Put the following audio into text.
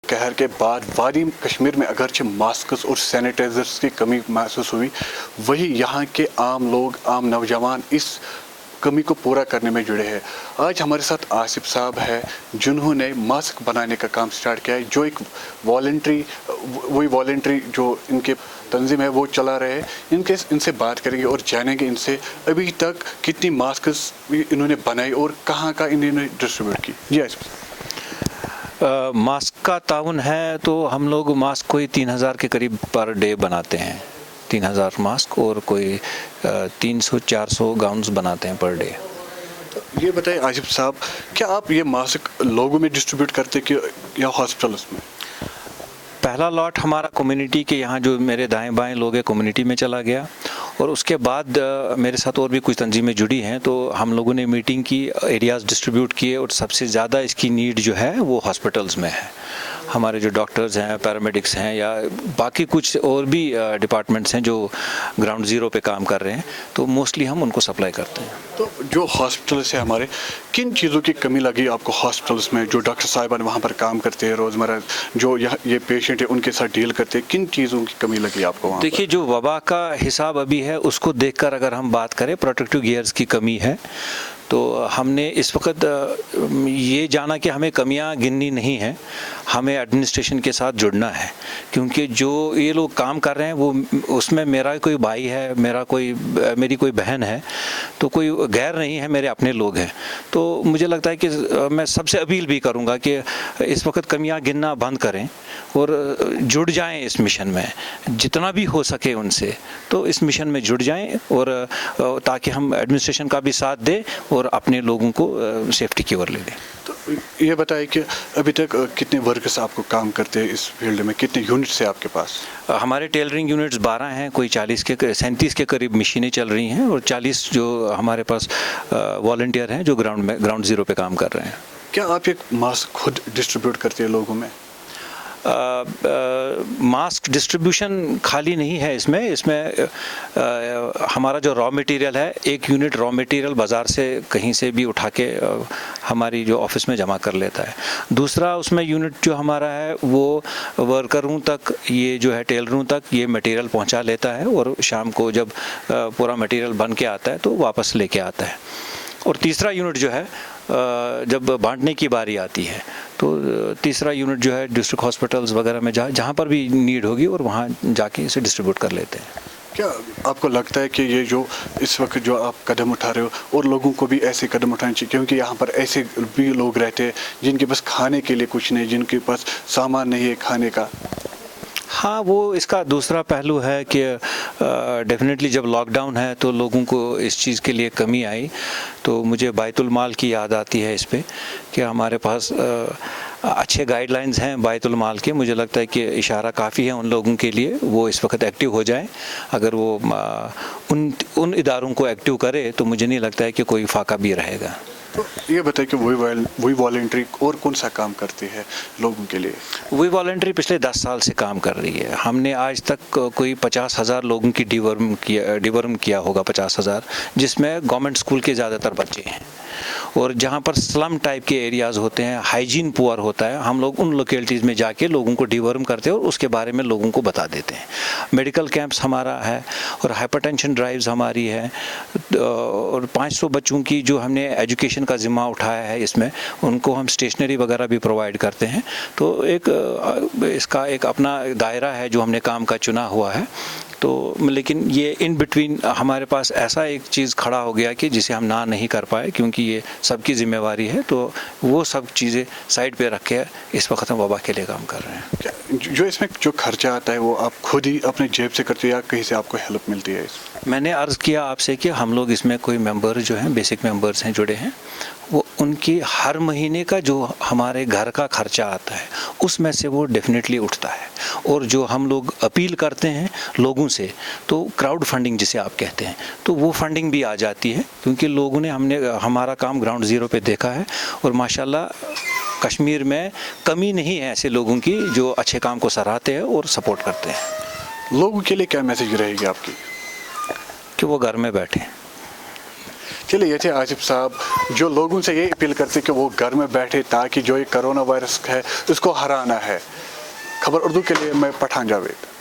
कहर के बाद वादी कश्मीर में अगरचे मास्क और सैनिटाइजर्स की कमी महसूस हुई, वही यहाँ के आम लोग, आम नौजवान इस कमी को पूरा करने में जुड़े हैं। आज हमारे साथ आसिफ साहब है जिन्होंने मास्क बनाने का काम स्टार्ट किया है, जो एक वॉलंटरी जो इनके तंजीम है वो चला रहे हैं। इनसे बात करेंगे और जानेंगे इनसे अभी तक कितनी मास्क इन्होंने बनाई और कहाँ का इन्होंने डिस्ट्रीब्यूट की। जी आसिफ मास्क का ताउन है तो हम लोग मास्क कोई 3000 के करीब पर डे बनाते हैं, 3000 मास्क, और कोई 300-400 गाउन्स बनाते हैं पर डे। ये बताइए आसिफ साहब, क्या आप ये मास्क लोगों में डिस्ट्रीब्यूट करते कि या हॉस्पिटल्स में? पहला लॉट हमारा कम्युनिटी के यहाँ जो मेरे दाएं बाएं लोग हैं कम्युनिटी में चला गया, और उसके बाद मेरे साथ और भी कुछ तंजीमें जुड़ी हैं, तो हम लोगों ने मीटिंग की, एरियाज़ डिस्ट्रीब्यूट किए, और सबसे ज़्यादा इसकी नीड जो है वो हॉस्पिटल्स में है। हमारे जो डॉक्टर्स हैं, पैरामेडिक्स हैं, या बाकी कुछ और भी डिपार्टमेंट्स हैं जो ग्राउंड ज़ीरो पे काम कर रहे हैं, तो मोस्टली हम उनको सप्लाई करते हैं। तो जो हॉस्पिटल्स है हमारे, किन चीज़ों की कमी लगी आपको हॉस्पिटल्स में? जो डॉक्टर साहिबान वहाँ पर काम करते हैं रोज़मर्रा, जो ये पेशेंट है उनके साथ डील करते हैं, किन चीज़ों की कमी लगी आपको वहाँ? देखिए, जो वबा का हिसाब अभी है उसको देखकर अगर हम बात करें, प्रोटेक्टिव गियर्स की कमी है, तो हमने इस वक्त ये जाना कि हमें कमियां गिननी नहीं है, हमें एडमिनिस्ट्रेशन के साथ जुड़ना है, क्योंकि जो ये लोग काम कर रहे हैं वो उसमें मेरा कोई भाई है, मेरी कोई बहन है, तो कोई गैर नहीं है, मेरे अपने लोग हैं। तो मुझे लगता है कि मैं सबसे अपील भी करूंगा कि इस वक्त कमियां गिनना बंद करें और जुड़ जाएं इस मिशन में, जितना भी हो सके उनसे, तो इस मिशन में जुड़ जाएं, और ताकि हम एडमिनिस्ट्रेशन का भी साथ दें और अपने लोगों को सेफ्टी की ओर ले लें। तो ये बताइए कि अभी तक कितने वर्कर्स आपको काम करते हैं इस फील्ड में, कितने यूनिट्स हैं आपके पास? हमारे टेलरिंग यूनिट्स 12 हैं, कोई 37 के करीब मशीनें चल रही हैं, और 40 जो हमारे पास वॉलंटियर हैं जो ग्राउंड ज़ीरो पे काम कर रहे हैं। क्या आप एक मास्क खुद डिस्ट्रीब्यूट करते हैं लोगों में? मास्क डिस्ट्रीब्यूशन खाली नहीं है इसमें हमारा जो रॉ मटेरियल है, एक यूनिट रॉ मटेरियल बाज़ार से कहीं से भी उठा के हमारी जो ऑफिस में जमा कर लेता है। दूसरा उसमें यूनिट जो हमारा है वो वर्करों तक, ये जो है टेलरों तक ये मटेरियल पहुंचा लेता है, और शाम को जब पूरा मटेरियल बन के आता है तो वापस लेके आता है। और तीसरा यूनिट जो है जब बांटने की बारी आती है तो तीसरा यूनिट जो है डिस्ट्रिक्ट हॉस्पिटल्स वगैरह में जहाँ पर भी नीड होगी और वहाँ जाके इसे डिस्ट्रीब्यूट कर लेते हैं। क्या आपको लगता है कि ये जो इस वक्त जो आप कदम उठा रहे हो, और लोगों को भी ऐसे कदम उठाने चाहिए, क्योंकि यहाँ पर ऐसे भी लोग रहते हैं जिनके पास खाने के लिए कुछ नहीं, जिनके पास सामान नहीं है खाने का? हाँ, वो इसका दूसरा पहलू है कि डेफिनेटली जब लॉकडाउन है तो लोगों को इस चीज़ के लिए कमी आई, तो मुझे बैतुल माल की याद आती है इस पे कि हमारे पास अच्छे गाइडलाइंस हैं बैतुल माल के। मुझे लगता है कि इशारा काफ़ी है उन लोगों के लिए, वो इस वक्त एक्टिव हो जाएं। अगर वो उन इदारों को एक्टिव करे तो मुझे नहीं लगता है कि कोई फाका भी रहेगा। तो ये बताइए कि वही वॉलंटरी और कौन सा काम करती है लोगों के लिए? वही वॉलंटरी पिछले 10 साल से काम कर रही है। हमने आज तक कोई 50,000 लोगों की डिवर्म किया होगा, 50,000, जिसमें गवर्नमेंट स्कूल के ज़्यादातर बच्चे हैं, और जहाँ पर स्लम टाइप के एरियाज़ होते हैं, हाइजीन पुअर होता है, हम लोग उन लोकेलिटीज़ में जाके लोगों को डिवर्म करते हैं और उसके बारे में लोगों को बता देते हैं। मेडिकल कैंप्स हमारा है, और हाइपरटेंशन ड्राइव्स हमारी है, और 500 बच्चों की जो हमने एजुकेशन का ज़िम्मा उठाया है, इसमें उनको हम स्टेशनरी वगैरह भी प्रोवाइड करते हैं। तो इसका एक अपना दायरा है जो हमने काम का चुना हुआ है। तो लेकिन ये इन बिटवीन हमारे पास ऐसा एक चीज़ खड़ा हो गया कि जिसे हम ना नहीं कर पाए, क्योंकि ये सबकी जिम्मेवारी है, तो वो सब चीज़ें साइड पे रख के इस वक्त हम वबा के लिए काम कर रहे हैं। जो इसमें जो खर्चा आता है वो आप खुद ही अपने जेब से करते हैं या कहीं से आपको हेल्प मिलती है? मैंने अर्ज़ किया आपसे कि हम लोग इसमें कोई मेंबर जो हैं, बेसिक मेंबर्स हैं जुड़े हैं, वो उनकी हर महीने का जो हमारे घर का खर्चा आता है उसमें से वो डेफिनेटली उठता है। और जो हम लोग अपील करते हैं लोगों से, तो क्राउड फंडिंग जिसे आप कहते हैं, तो वो फंडिंग भी आ जाती है, क्योंकि लोगों ने हमारा काम ग्राउंड ज़ीरो पे देखा है, और माशाल्लाह कश्मीर में कमी नहीं है ऐसे लोगों की जो अच्छे काम को सराहते हैं और सपोर्ट करते हैं। लोगों के लिए क्या मैसेज रहेगी आपकी? कि वो घर में बैठें। चलिए ये थे आसिफ साहब जो लोगों से ये अपील करते कि वो घर में बैठे ताकि जो ये कोरोना वायरस है उसको हराना है। खबर उर्दू के लिए मैं पठान जावेद।